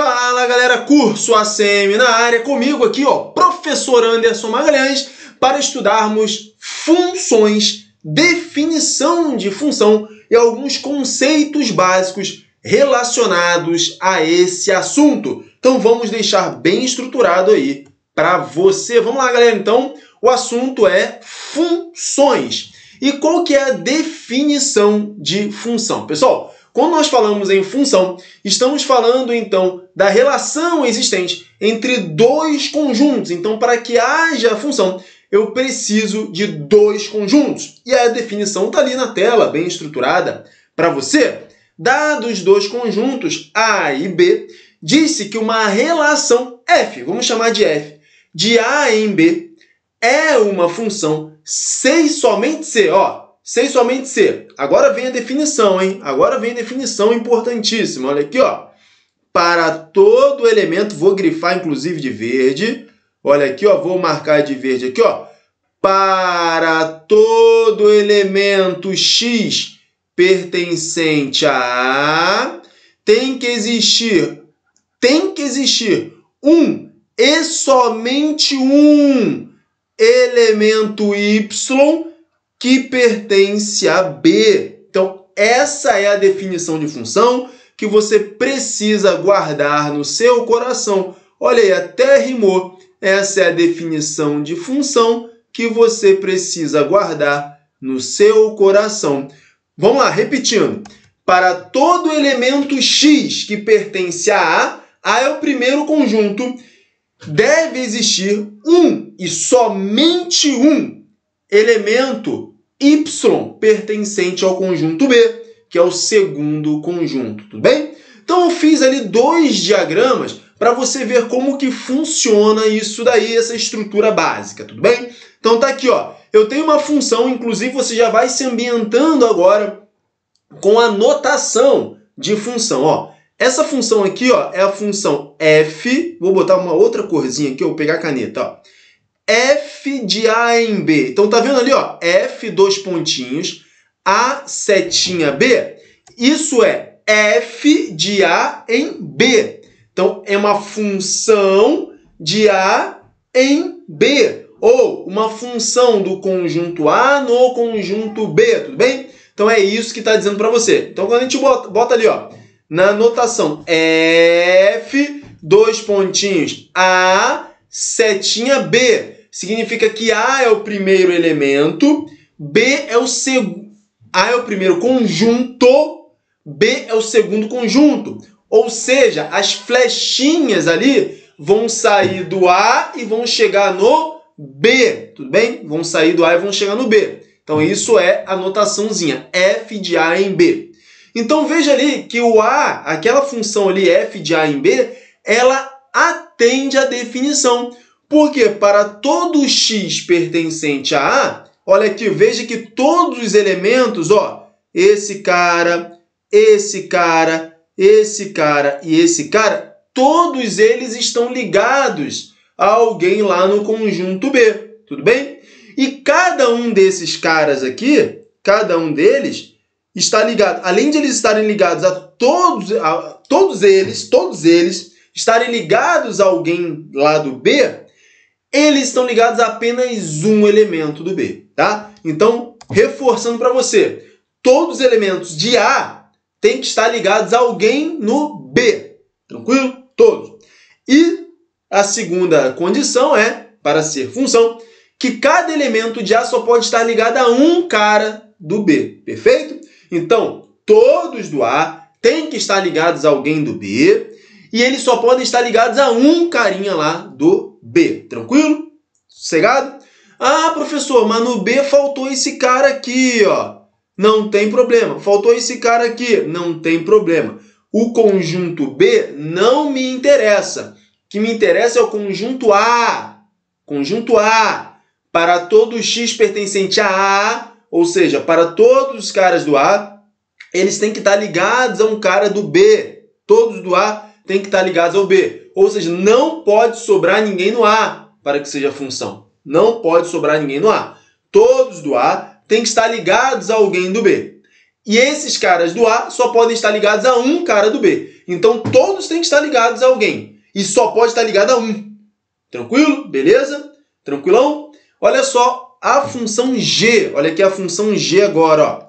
Fala galera, curso ACM na área, comigo aqui professor Anderson Magalhães, para estudarmos funções, definição de função e alguns conceitos básicos relacionados a esse assunto. Então vamos deixar bem estruturado aí para você. Vamos lá galera, então o assunto é funções. E qual que é a definição de função? Pessoal, quando nós falamos em função, estamos falando, então, da relação existente entre dois conjuntos. Então, para que haja função, eu preciso de dois conjuntos. E a definição está ali na tela, bem estruturada para você. Dados dois conjuntos, A e B, disse que uma relação f, vamos chamar de f, de A em B, é uma função se e somente se, se e somente se. Agora vem a definição, hein? Agora vem a definição importantíssima. Olha aqui, Para todo elemento, vou grifar inclusive de verde. Olha aqui, vou marcar de verde aqui, Para todo elemento x pertencente a A, tem que existir um e somente um elemento y que pertence a B. Então, essa é a definição de função que você precisa guardar no seu coração. Olha aí, até rimou. Essa é a definição de função que você precisa guardar no seu coração. Vamos lá, repetindo. Para todo elemento x que pertence a A é o primeiro conjunto, deve existir um e somente um elemento y pertencente ao conjunto B, que é o segundo conjunto, tudo bem? Então eu fiz ali dois diagramas para você ver como que funciona isso daí, essa estrutura básica, tudo bem? Então tá aqui, eu tenho uma função, inclusive você já vai se ambientando agora com a notação de função, Essa função aqui, é a função f, vou botar uma outra corzinha aqui, vou pegar a caneta, f de A em B. Então, tá vendo ali, f, dois pontinhos, A, setinha, B. Isso é f de A em B. Então, é uma função de A em B. Ou uma função do conjunto A no conjunto B, tudo bem? Então, é isso que está dizendo para você. Então, quando a gente bota ali, na notação f, dois pontinhos, A, setinha, B. Significa que A é o primeiro elemento, B é o segundo. A é o primeiro conjunto, B é o segundo conjunto. Ou seja, as flechinhas ali vão sair do A e vão chegar no B. Tudo bem? Vão sair do A e vão chegar no B. Então, isso é a notaçãozinha, f de A em B. Então, veja ali que o A, aquela função ali, f de A em B, ela atende à definição. Porque para todo x pertencente a A, olha aqui, veja que todos os elementos, esse cara, esse cara, esse cara e esse cara, todos eles estão ligados a alguém lá no conjunto B, tudo bem? E cada um desses caras aqui, cada um deles está ligado, além de eles estarem ligados a todos eles estarem ligados a alguém lá do B, eles estão ligados a apenas um elemento do B, tá? Então, reforçando para você, todos os elementos de A têm que estar ligados a alguém no B, tranquilo? Todos. E a segunda condição é, para ser função, que cada elemento de A só pode estar ligado a um cara do B, perfeito? Então, todos do A têm que estar ligados a alguém do B e eles só podem estar ligados a um carinha lá do B. Tranquilo? Sossegado? Ah, professor, mas no B faltou esse cara aqui, Não tem problema. Faltou esse cara aqui. Não tem problema. O conjunto B não me interessa. O que me interessa é o conjunto A. Conjunto A. Para todo x pertencente a A, ou seja, para todos os caras do A, eles têm que estar ligados a um cara do B. Todos do A têm que estar ligados ao B. Ou seja, não pode sobrar ninguém no A para que seja função. Não pode sobrar ninguém no A. Todos do A têm que estar ligados a alguém do B. E esses caras do A só podem estar ligados a um cara do B. Então, todos têm que estar ligados a alguém. E só pode estar ligado a um. Tranquilo? Beleza? Tranquilão? Olha só, a função G. Olha aqui a função G agora, ó.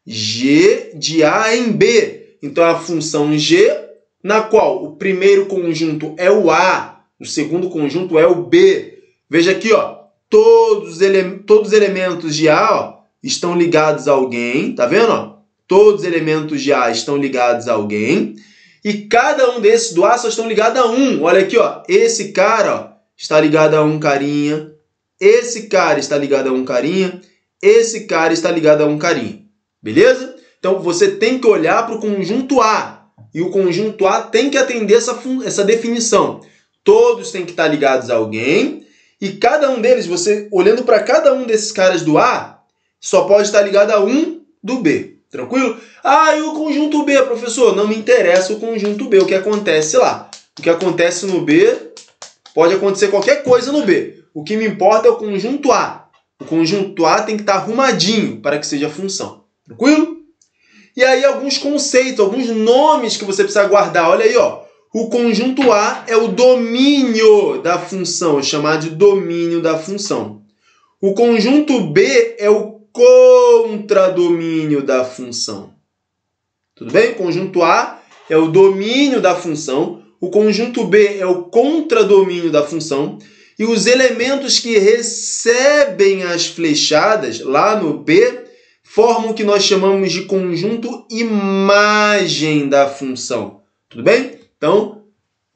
G de A em B. Então, a função G, na qual o primeiro conjunto é o A, o segundo conjunto é o B. Veja aqui, ó. Todos os elementos de A, ó, estão ligados a alguém. Tá vendo, ó? Todos os elementos de A estão ligados a alguém. E cada um desses do A só estão ligados a um. Olha aqui, ó. Esse cara, ó, está ligado a um carinha. Esse cara está ligado a um carinha. Esse cara está ligado a um carinha. Beleza? Então, você tem que olhar para o conjunto A. E o conjunto A tem que atender essa definição. Todos têm que estar ligados a alguém. E cada um deles, você olhando para cada um desses caras do A, só pode estar ligado a um do B. Tranquilo? Ah, e o conjunto B, professor? Não me interessa o conjunto B, o que acontece lá. O que acontece no B, pode acontecer qualquer coisa no B. O que me importa é o conjunto A. O conjunto A tem que estar arrumadinho para que seja função. Tranquilo? E aí alguns conceitos, alguns nomes que você precisa guardar. Olha aí, ó. O conjunto A é o domínio da função, é chamado de domínio da função. O conjunto B é o contradomínio da função. Tudo bem? O conjunto A é o domínio da função, o conjunto B é o contradomínio da função, e os elementos que recebem as flechadas lá no B formam o que nós chamamos de conjunto imagem da função. Tudo bem? Então,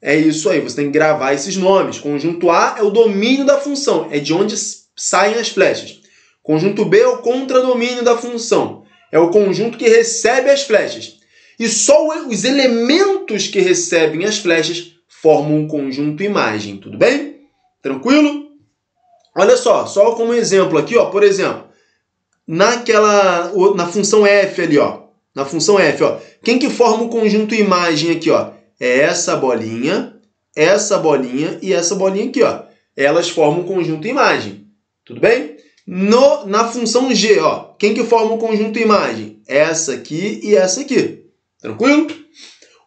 é isso aí. Você tem que gravar esses nomes. Conjunto A é o domínio da função, é de onde saem as flechas. Conjunto B é o contradomínio da função. É o conjunto que recebe as flechas. E só os elementos que recebem as flechas formam um conjunto imagem. Tudo bem? Tranquilo? Olha só como exemplo aqui, ó, por exemplo, na função f ali, ó. Na função f, ó. Quem que forma o conjunto imagem aqui, ó? É essa bolinha e essa bolinha aqui, ó. Elas formam um conjunto imagem. Tudo bem? Na função G, ó, quem que forma o conjunto imagem? Essa aqui e essa aqui. Tranquilo?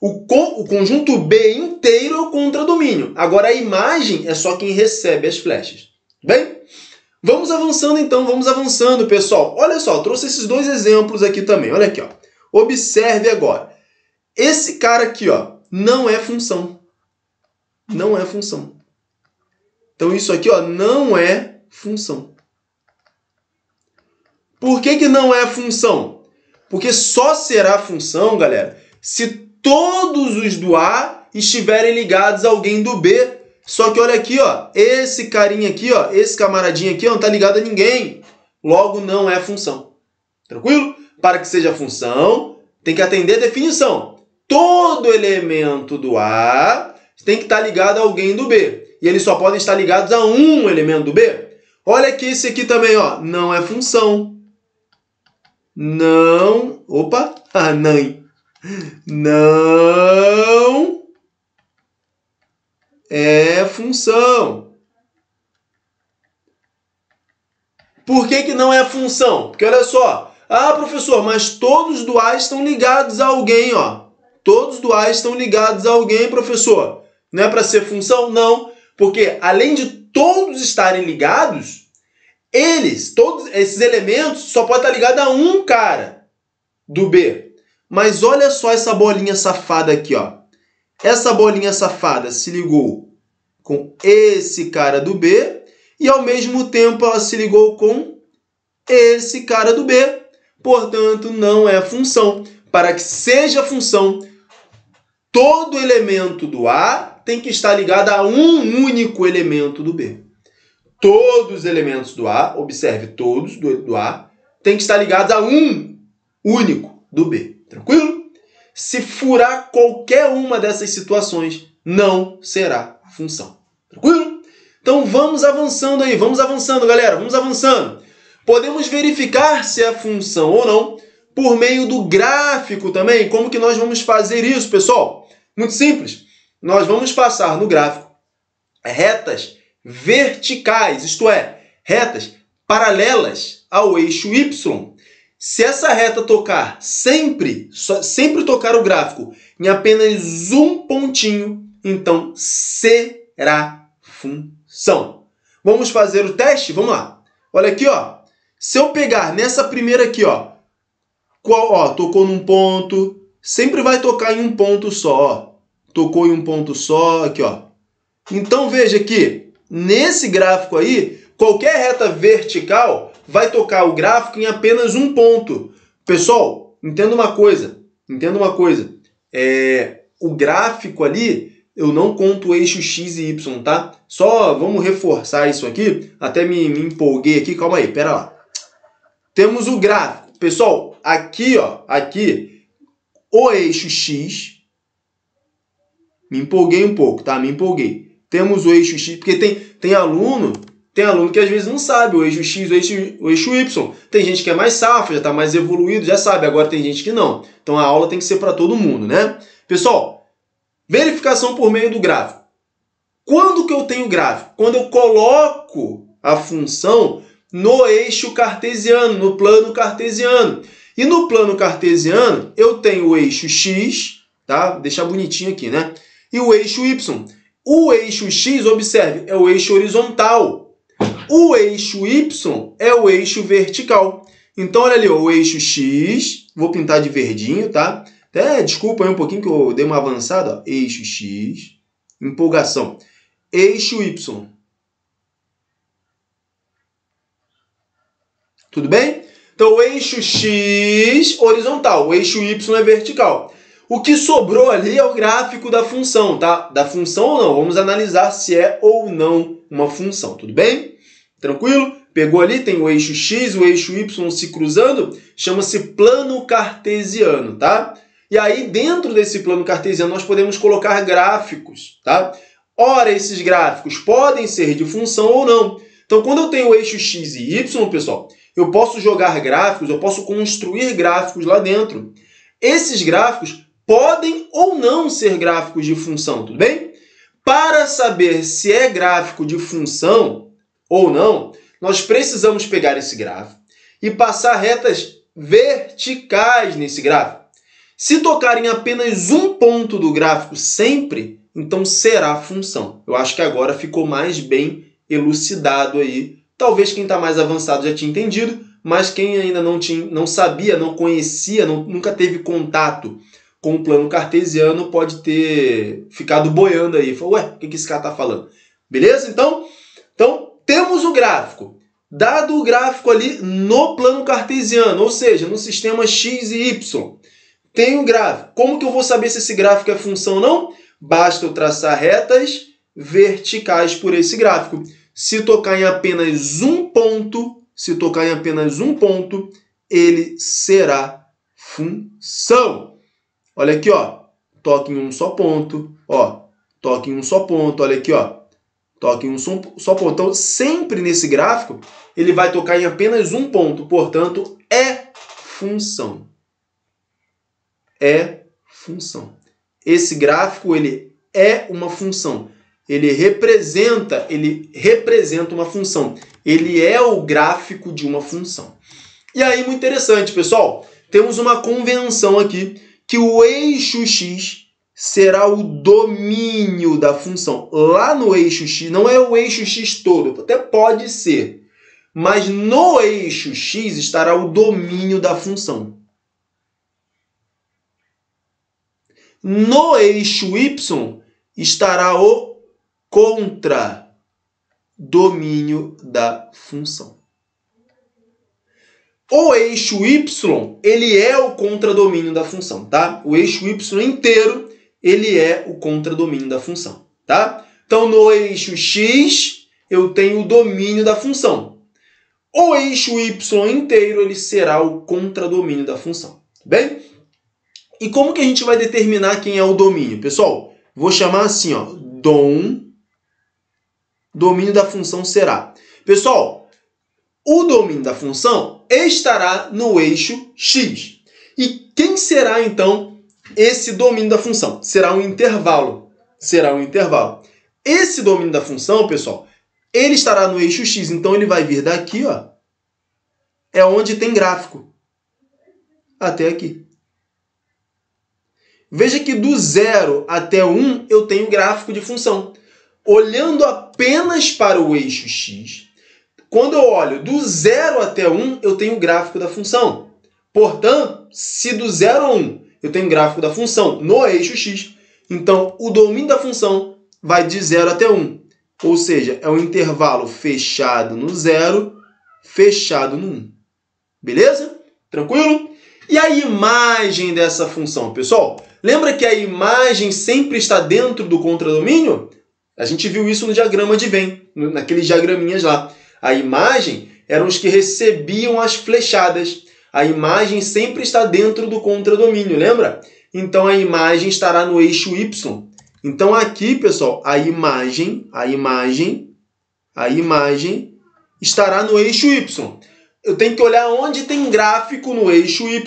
O conjunto B inteiro é o contradomínio. Agora a imagem é só quem recebe as flechas. Bem? Vamos avançando então, vamos avançando, pessoal. Olha só, trouxe esses dois exemplos aqui também. Olha aqui, ó. Observe agora. Esse cara aqui, ó, não é função. Não é função. Então isso aqui, ó, não é função. Por que que não é função? Porque só será função, galera, se todos os do A estiverem ligados a alguém do B. Só que olha aqui, ó, esse carinha aqui, ó, esse camaradinho aqui, ó, não está ligado a ninguém. Logo, não é função. Tranquilo? Para que seja função, tem que atender a definição. Todo elemento do A tem que estar ligado a alguém do B. E eles só podem estar ligados a um elemento do B. Olha aqui esse aqui também, ó, não é função. Não... Opa! Não é função. Por que que não é função? Porque olha só. Ah, professor, mas todos do A estão ligados a alguém, ó. Todos do A estão ligados a alguém, professor. Não é para ser função? Não. Porque além de todos estarem ligados, todos esses elementos, só pode estar ligado a um cara do B. Mas olha só essa bolinha safada aqui, ó. Essa bolinha safada se ligou com esse cara do B e, ao mesmo tempo, ela se ligou com esse cara do B. Portanto, não é função. Para que seja função, todo elemento do A tem que estar ligado a um único elemento do B. Todos os elementos do A, observe, todos do A, tem que estar ligados a um único do B. Tranquilo? Se furar qualquer uma dessas situações, não será função. Tranquilo? Então vamos avançando aí, vamos avançando, galera, vamos avançando. Podemos verificar se é função ou não por meio do gráfico também. Como que nós vamos fazer isso, pessoal? Muito simples. Nós vamos passar no gráfico retas verticais, isto é, retas paralelas ao eixo Y. Se essa reta tocar sempre tocar o gráfico em apenas um pontinho, então será função. Vamos fazer o teste? Vamos lá. Olha aqui, ó. Se eu pegar nessa primeira aqui, ó, tocou num ponto, sempre vai tocar em um ponto só, ó. Tocou em um ponto só, aqui, ó. Então veja aqui, nesse gráfico aí, qualquer reta vertical vai tocar o gráfico em apenas um ponto. Pessoal, entenda uma coisa. O gráfico ali, eu não conto o eixo X e Y, tá? Só vamos reforçar isso aqui. Até me empolguei aqui. Calma aí, pera lá. Temos o gráfico. Pessoal, aqui, ó, o eixo X. Me empolguei um pouco, tá? Temos o eixo X, porque tem aluno que às vezes não sabe o eixo X, o eixo Y. Tem gente que é mais safo, já está mais evoluído, já sabe. Agora tem gente que não. Então a aula tem que ser para todo mundo, né? Pessoal, verificação por meio do gráfico. Quando que eu tenho gráfico? Quando eu coloco a função no eixo cartesiano, no plano cartesiano. E no plano cartesiano eu tenho o eixo X, tá? Vou deixar bonitinho aqui, né? E o eixo Y. O eixo X, observe, é o eixo horizontal. O eixo Y é o eixo vertical. Então, olha ali, ó, o eixo X, vou pintar de verdinho, tá? Desculpa aí um pouquinho que eu dei uma avançada, ó. Eixo X, empolgação. Eixo Y. Tudo bem? Então, o eixo X, horizontal, o eixo Y é vertical. O que sobrou ali é o gráfico da função, tá? Da função ou não. Vamos analisar se é ou não uma função, tudo bem? Tranquilo? Pegou ali, tem o eixo X, o eixo Y se cruzando, chama-se plano cartesiano, tá? E aí, dentro desse plano cartesiano, nós podemos colocar gráficos, tá? Ora, esses gráficos podem ser de função ou não. Então, quando eu tenho o eixo X e Y, pessoal, eu posso jogar gráficos, eu posso construir gráficos lá dentro. Esses gráficos podem ou não ser gráficos de função, tudo bem? Para saber se é gráfico de função ou não, nós precisamos pegar esse gráfico e passar retas verticais nesse gráfico. Se tocar em apenas um ponto do gráfico sempre, então será função. Eu acho que agora ficou mais bem elucidado aí. Talvez quem está mais avançado já tinha entendido, mas quem ainda não sabia, não conhecia, nunca teve contato com o plano cartesiano pode ter ficado boiando aí. Falou, ué, o que esse cara está falando? Beleza? Então, temos o gráfico. Dado o gráfico ali no plano cartesiano, ou seja, no sistema X e Y, tem o gráfico. Como que eu vou saber se esse gráfico é função ou não? Basta eu traçar retas verticais por esse gráfico. Se tocar em apenas um ponto, ele será função. Olha aqui, ó. Toque em um só ponto, ó. Toque em um só ponto, olha aqui, ó. Toque em um só ponto. Então, sempre nesse gráfico, ele vai tocar em apenas um ponto. Portanto, é função. É função. Esse gráfico, ele é uma função. Ele representa uma função. Ele é o gráfico de uma função. E aí, muito interessante, pessoal. Temos uma convenção aqui que o eixo X será o domínio da função. Lá no eixo X, não é o eixo X todo, até pode ser, mas no eixo X estará o domínio da função. No eixo Y estará o contradomínio da função. O eixo Y, ele é o contradomínio da função, tá? O eixo Y inteiro, ele é o contradomínio da função, tá? Então, no eixo X, eu tenho o domínio da função. O eixo Y inteiro, ele será o contradomínio da função, bem? E como que a gente vai determinar quem é o domínio? Pessoal, vou chamar assim, ó, domínio da função será. Pessoal, o domínio da função estará no eixo X. E quem será, então, esse domínio da função? Será um intervalo. Esse domínio da função, pessoal, ele estará no eixo X. Então, ele vai vir daqui, ó. É onde tem gráfico. até aqui. Veja que do 0 até 1 eu tenho gráfico de função. Olhando apenas para o eixo x, quando eu olho do 0 até 1, eu tenho gráfico da função. Portanto, se do 0 a 1 eu tenho gráfico da função no eixo x, então o domínio da função vai de 0 até 1. Ou seja, é um intervalo fechado no 0, fechado no 1. Beleza? Tranquilo? E a imagem dessa função, pessoal? Lembra que a imagem sempre está dentro do contradomínio? A gente viu isso no diagrama de Venn, naqueles diagraminhas lá. A imagem eram os que recebiam as flechadas. A imagem sempre está dentro do contradomínio, lembra? Então a imagem estará no eixo y. Então aqui, pessoal, a imagem estará no eixo y. Eu tenho que olhar onde tem gráfico no eixo y.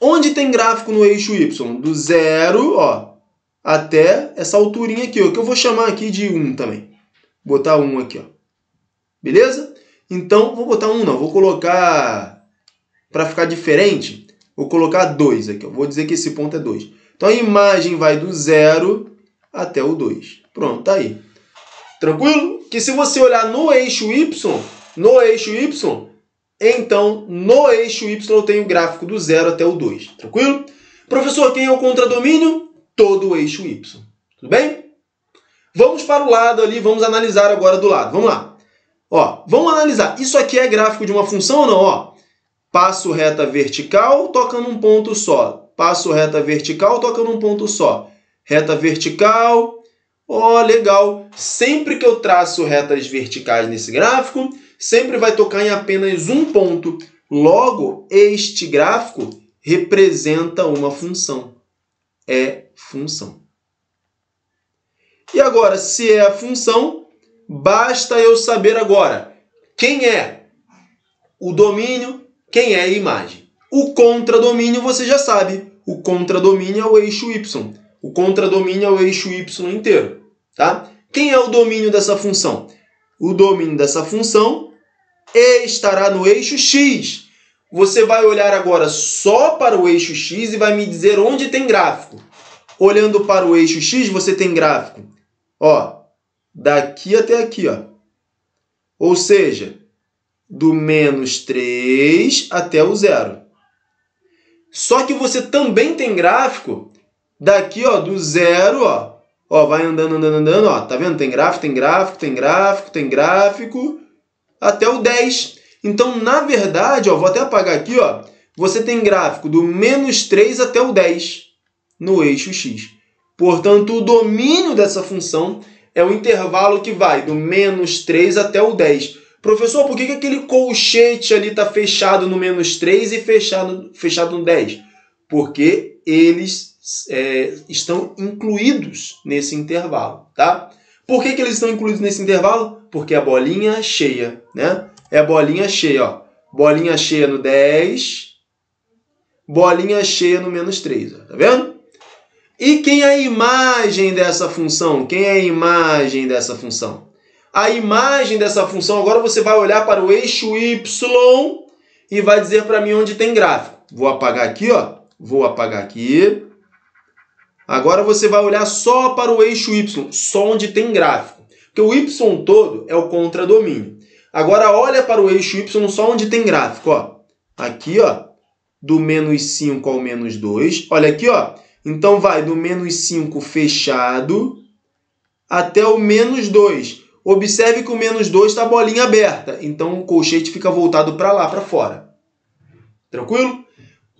Onde tem gráfico no eixo y? Do 0, até essa alturinha aqui, que eu vou chamar aqui de 1 também. Vou botar 1 aqui, Beleza? Então, vou botar 1 não, vou colocar, para ficar diferente, vou colocar 2 aqui, Vou dizer que esse ponto é 2. Então, a imagem vai do 0 até o 2. Pronto, tá aí. Tranquilo? Que se você olhar no eixo y, então, no eixo y eu tenho o gráfico do 0 até o 2. Tranquilo? Professor, quem é o contradomínio? Todo o eixo y. Tudo bem? Vamos para o lado ali, vamos analisar agora do lado. Vamos lá. Vamos analisar. Isso aqui é gráfico de uma função ou não? Passo reta vertical, toca num ponto só. Passo reta vertical, toca num ponto só. Reta vertical. Legal. Sempre que eu traço retas verticais nesse gráfico, sempre vai tocar em apenas um ponto. Logo, este gráfico representa uma função. É função. E agora, se é a função, basta eu saber agora quem é o domínio, quem é a imagem. O contradomínio você já sabe. O contradomínio é o eixo y. O contradomínio é o eixo y inteiro. Tá? Quem é o domínio dessa função? O domínio dessa função estará no eixo x. Você vai olhar agora só para o eixo x e vai me dizer onde tem gráfico. Olhando para o eixo x, você tem gráfico. Daqui até aqui. Ou seja, do menos 3 até o 0. Só que você também tem gráfico daqui, do 0, vai andando, tá vendo? Tem gráfico, até o 10. Então, na verdade, vou até apagar aqui, você tem gráfico do menos 3 até o 10 no eixo x. Portanto, o domínio dessa função é o intervalo que vai do menos 3 até o 10. Professor, por que aquele colchete ali está fechado no menos 3 e fechado no 10? Porque eles estão incluídos nesse intervalo, tá? Por que eles estão incluídos nesse intervalo? Porque a bolinha cheia, né? É a bolinha cheia, Bolinha cheia no 10, bolinha cheia no menos 3, tá vendo? E quem é a imagem dessa função? Quem é a imagem dessa função? A imagem dessa função, agora você vai olhar para o eixo y e vai dizer para mim onde tem gráfico. Vou apagar aqui, Vou apagar aqui. Agora você vai olhar só para o eixo y, só onde tem gráfico. Porque o y todo é o contradomínio. Agora olha para o eixo y só onde tem gráfico. Aqui, do menos 5 ao menos 2. Olha aqui, Então vai do menos 5 fechado até o menos 2. Observe que o menos 2 está a bolinha aberta. Então o colchete fica voltado para lá, para fora. Tranquilo?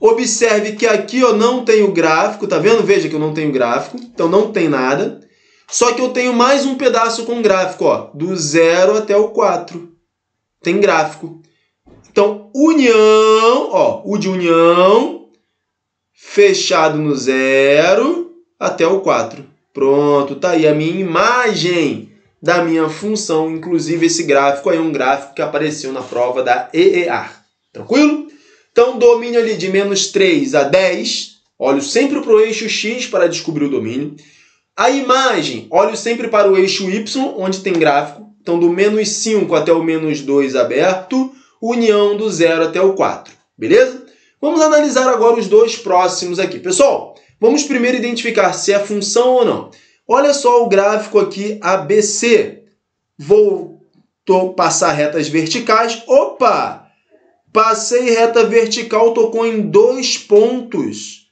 Observe que aqui não tenho gráfico, tá vendo? Veja que eu não tenho gráfico, então não tem nada. Só que eu tenho mais um pedaço com gráfico, do 0 até o 4. Tem gráfico. Então, união, o de união, fechado no 0 até o 4. Pronto, tá aí a minha imagem da minha função. Inclusive, esse gráfico aí é um gráfico que apareceu na prova da EEAR. Tranquilo? Então, domínio ali de menos 3 a 10, olho sempre para o eixo x para descobrir o domínio. A imagem, olho sempre para o eixo y, onde tem gráfico. Então, do menos 5 até o menos 2 aberto, união do 0 até o 4. Beleza? Vamos analisar agora os dois próximos aqui. Pessoal, vamos primeiro identificar se é função ou não. Olha só o gráfico aqui ABC. Vou passar retas verticais. Opa! Passei reta vertical, tocou em 2 pontos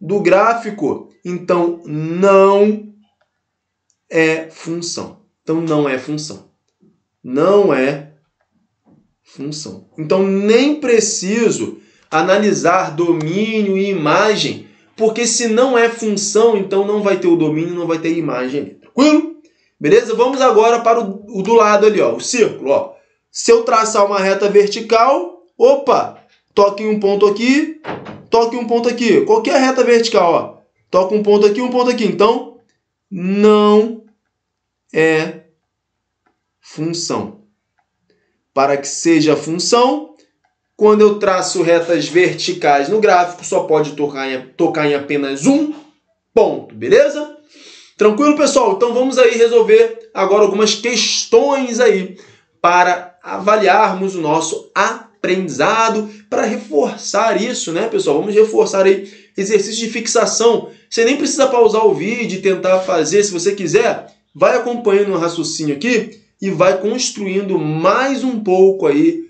do gráfico. Então, não é função. Então, não é função. Não é função. Então, nem preciso analisar domínio e imagem, porque se não é função, então não vai ter o domínio, não vai ter imagem ali. Tranquilo? Beleza? Vamos agora para o do lado ali, ó, o círculo. Ó. Se eu traçar uma reta vertical, opa, toque em um ponto aqui, toque em um ponto aqui. Qual que é a reta vertical? Ó? Toca um ponto aqui, um ponto aqui. Então, não é função. Para que seja função, quando eu traço retas verticais no gráfico, só pode tocar em apenas um ponto, beleza? Tranquilo, pessoal? Então vamos aí resolver agora algumas questões aí para avaliarmos o nosso aprendizado, para reforçar isso, né, pessoal? Vamos reforçar aí exercício de fixação. Você nem precisa pausar o vídeo e tentar fazer, se você quiser, vai acompanhando o raciocínio aqui e vai construindo mais um pouco aí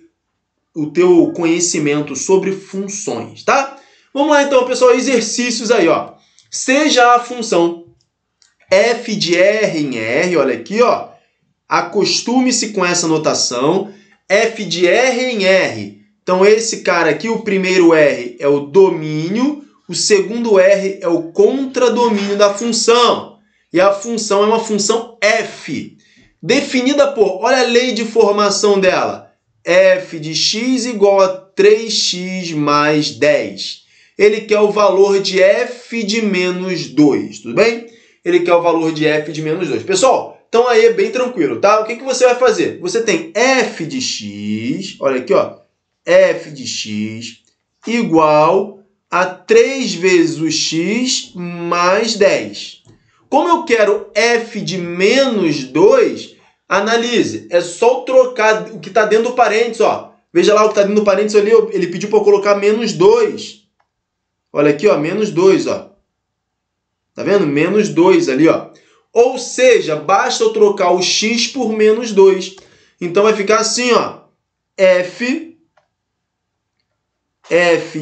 o teu conhecimento sobre funções, tá? Vamos lá então, pessoal, exercícios aí, ó. Seja a função f de r em r, olha aqui, ó. Acostume-se com essa notação, f de r em r. Então esse cara aqui, o primeiro r é o domínio, o segundo r é o contradomínio da função. E a função é uma função f, definida por, olha a lei de formação dela, f de x igual a 3x mais 10. Ele quer o valor de f de menos 2, tudo bem? Ele quer o valor de f de menos 2. Pessoal, então aí é bem tranquilo, tá? O que você vai fazer? Você tem f de x, olha aqui, ó, f de x igual a 3 vezes o x mais 10. Como eu quero f de menos 2, analise, é só trocar o que está dentro do parênteses, ó. Veja lá o que está dentro do parênteses ali, ele pediu para eu colocar menos 2. Olha aqui, ó, menos 2, ó. Tá vendo? Menos 2 ali, ó. Ou seja, basta eu trocar o x por menos 2. Então vai ficar assim, ó. F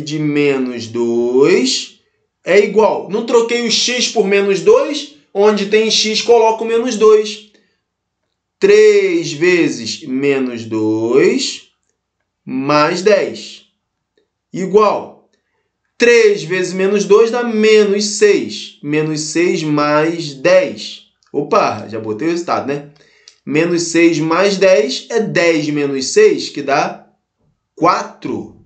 de menos 2 é igual. Não troquei o x por menos 2? Onde tem x, coloco menos 2. 3 vezes menos 2 mais 10. Igual. 3 vezes menos 2 dá menos 6. Menos 6 mais 10. Opa, já botei o resultado, né? Menos 6 mais 10 é 10 menos 6, que dá 4.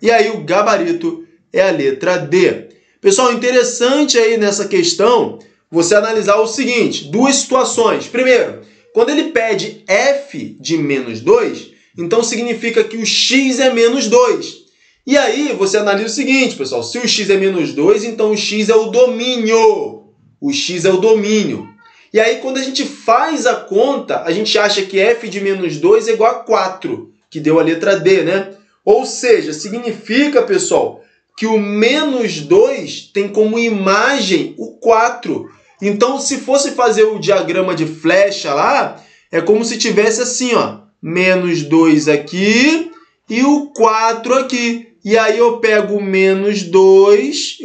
E aí o gabarito é a letra D. Pessoal, interessante aí nessa questão você analisar o seguinte, duas situações. Primeiro, quando ele pede f de menos 2, então significa que o x é menos 2. E aí você analisa o seguinte, pessoal, se o x é menos 2, então o x é o domínio. O x é o domínio. E aí quando a gente faz a conta, a gente acha que f de menos 2 é igual a 4, que deu a letra D, né? Ou seja, significa, pessoal, que o menos 2 tem como imagem o 4. Então, se fosse fazer o diagrama de flecha lá, é como se tivesse assim, ó, menos 2 aqui e o 4 aqui. E aí eu pego o menos 2,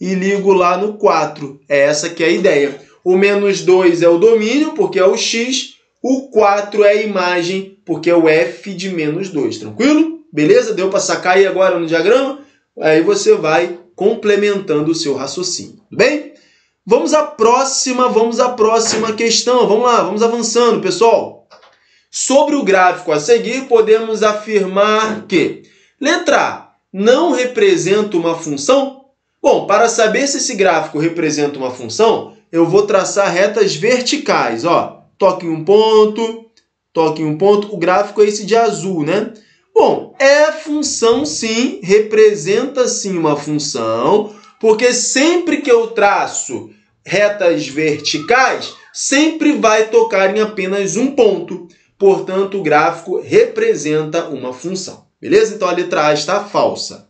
e ligo lá no 4. É essa que é a ideia. O menos 2 é o domínio, porque é o x. O 4 é a imagem, porque é o f de menos 2. Tranquilo? Beleza? Deu para sacar aí agora no diagrama? Aí você vai complementando o seu raciocínio. Tudo bem? Vamos à próxima questão. Vamos lá, vamos avançando, pessoal. Sobre o gráfico a seguir, podemos afirmar que letra A não representa uma função. Bom, para saber se esse gráfico representa uma função, eu vou traçar retas verticais. Ó, toque em um ponto, o gráfico é esse de azul, né? Bom, é função sim, representa sim uma função, porque sempre que eu traço retas verticais, sempre vai tocar em apenas um ponto. Portanto, o gráfico representa uma função. Beleza? Então a letra A está falsa.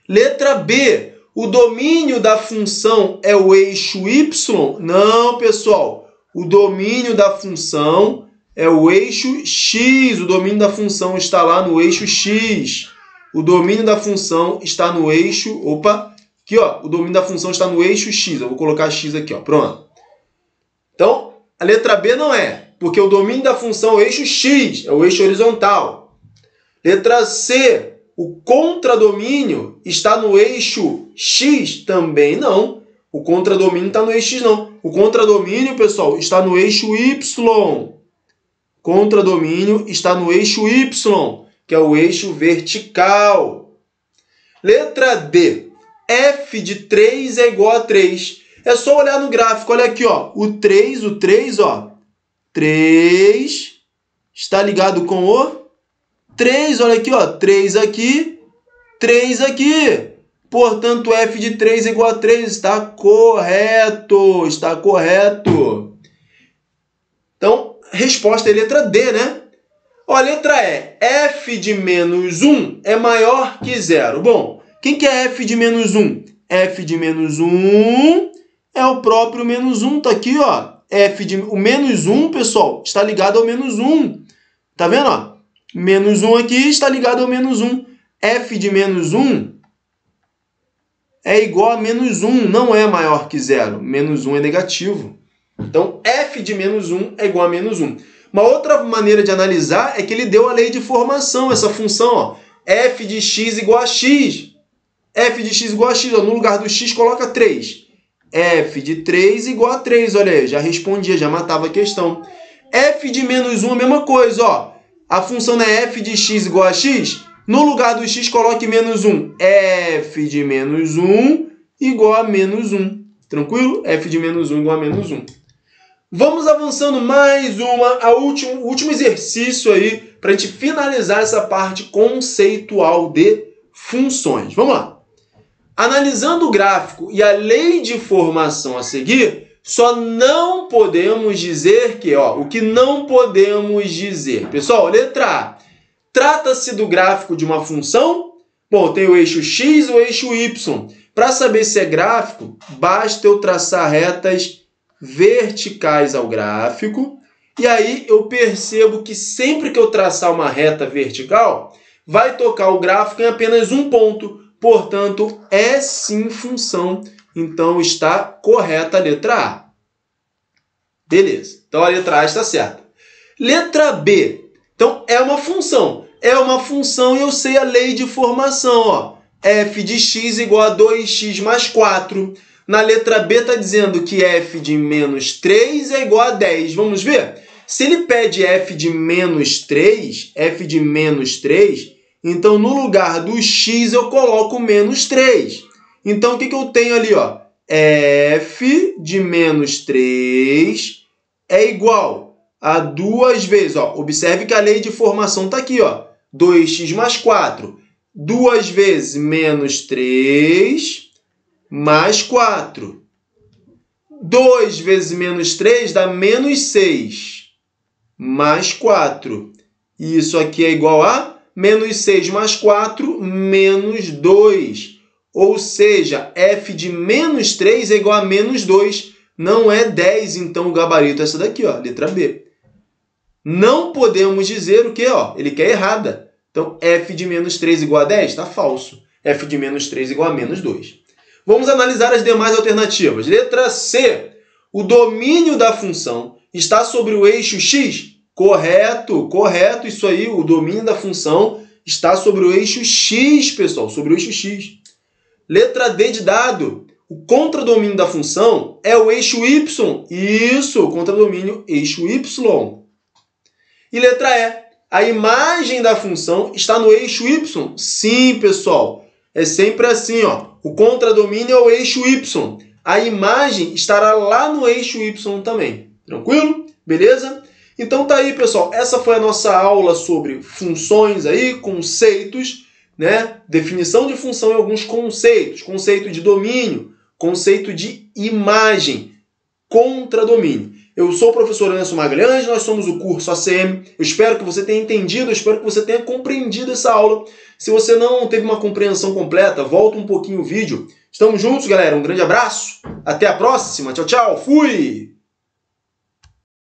Letra B. O domínio da função é o eixo y? Não, pessoal. O domínio da função é o eixo x. O domínio da função está lá no eixo x. O domínio da função está no eixo... Opa! Aqui, ó. O domínio da função está no eixo x. Eu vou colocar x aqui, ó. Pronto. Então, a letra B não é. Porque o domínio da função é o eixo x. É o eixo horizontal. Letra C. O contradomínio está no eixo x? Também não. O contradomínio está no eixo x, não. O contradomínio, pessoal, está no eixo y. Contradomínio está no eixo y, que é o eixo vertical. Letra D. F de 3 é igual a 3. É só olhar no gráfico. Olha aqui, ó. O 3, ó. 3 está ligado com o 3, olha aqui, ó, 3 aqui, 3 aqui. Portanto, f de 3 é igual a 3. Está correto, está correto. Então, resposta é letra D, né? Ó, letra E, f de menos 1 é maior que 0. Bom, quem que é f de menos 1? F de menos 1 é o próprio menos 1, tá aqui, ó. O menos 1, pessoal, está ligado ao menos 1. Tá vendo, ó? Menos 1 aqui está ligado ao menos 1. F de menos 1 é igual a menos 1, não é maior que 0. Menos 1 é negativo. Então, f de menos 1 é igual a menos 1. Uma outra maneira de analisar é que ele deu a lei de formação, essa função, ó. F de x igual a x. F de x igual a x, ó. No lugar do x, coloca 3. F de 3 igual a 3, olha aí. Já respondia, já matava a questão. F de menos 1 a mesma coisa, ó. A função não é f de x igual a x? No lugar do x, coloque menos 1. F de menos 1 igual a menos 1. Tranquilo? F de menos 1 igual a menos 1. Vamos avançando mais o último exercício aí para a gente finalizar essa parte conceitual de funções. Vamos lá. Analisando o gráfico e a lei de formação a seguir, só não podemos dizer que, ó, o que não podemos dizer. Pessoal, letra A. Trata-se do gráfico de uma função? Bom, tem o eixo x e o eixo y. Para saber se é gráfico, basta eu traçar retas verticais ao gráfico. E aí eu percebo que sempre que eu traçar uma reta vertical, vai tocar o gráfico em apenas um ponto. Portanto, é sim função. Então, está correta a letra A. Beleza. Então, a letra A está certa. Letra B. Então, é uma função. É uma função e eu sei a lei de formação. Ó. F de x igual a 2x mais 4. Na letra B está dizendo que f de menos 3 é igual a 10. Vamos ver? Se ele pede f de menos 3, então no lugar do x eu coloco menos 3. Então o que eu tenho ali? Ó? F de menos 3 é igual a 2 vezes. Ó, observe que a lei de formação está aqui. Ó, 2x mais 4. 2 vezes menos 3 mais 4. 2 vezes menos 3 dá menos 6 mais 4. E isso aqui é igual a menos 6 mais 4, menos 2. Ou seja, f de menos 3 é igual a menos 2. Não é 10, então o gabarito é essa daqui, ó, letra B. Não podemos dizer o quê? Ó, ele quer errada. Então, f de menos 3 igual a 10? Está falso. F de menos 3 igual a menos 2. Vamos analisar as demais alternativas. Letra C. O domínio da função está sobre o eixo x? Correto, correto. Isso aí, o domínio da função está sobre o eixo x, pessoal. Sobre o eixo x. Letra D de dado. O contradomínio da função é o eixo y. Isso, o contradomínio eixo y. E letra E. A imagem da função está no eixo y? Sim, pessoal. É sempre assim, ó. O contradomínio é o eixo y. A imagem estará lá no eixo y também. Tranquilo? Beleza? Então tá aí, pessoal. Essa foi a nossa aula sobre funções aí, conceitos, né? Definição de função e alguns conceitos. Conceito de domínio, conceito de imagem, contradomínio. Eu sou o professor Anderson Magalhães, nós somos o curso ACM. Eu espero que você tenha entendido, eu espero que você tenha compreendido essa aula. Se você não teve uma compreensão completa, volta um pouquinho o vídeo. Estamos juntos, galera. Um grande abraço. Até a próxima. Tchau, tchau. Fui!